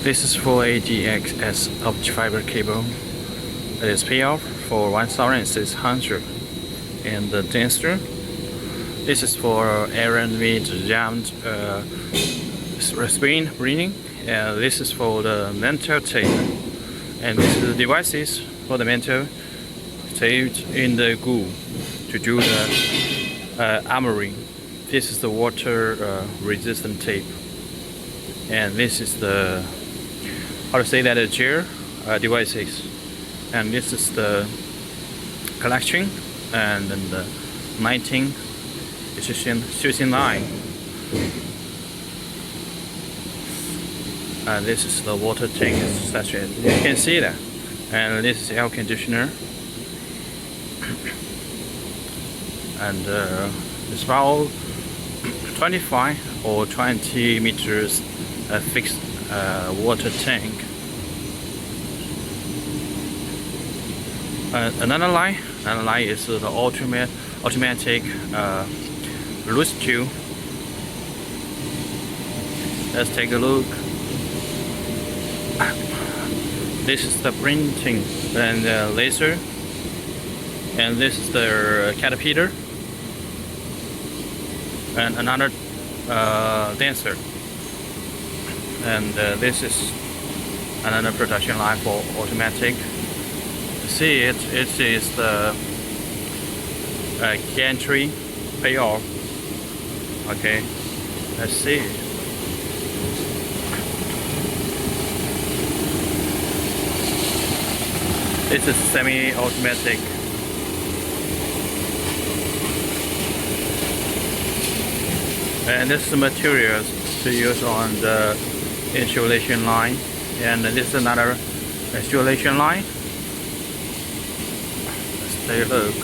This is for ADSS optic fiber cable. It is payoff for 1,600 and the denser. This is for iron with jammed spring ring, and this is for the metal tape. And this is the devices for the metal taped in the glue to do the armoring. This is the water resistant tape, and this is the gel devices, and this is the collection and then the 19 sheathing line, and this is the water tank section. You can see that, and this is air conditioner, and it's about 25 or 20 meters fixed water tank. Another line is the automatic loose tube. Let's take a look. This is the printing and laser, and this is the caterpillar, and another dancer, and this is another production line for automatic. See it is the gantry payoff. Okay, let's see. This is semi-automatic. And this is the materials to use on the insulation line, and this is another insulation line. Let's take a look.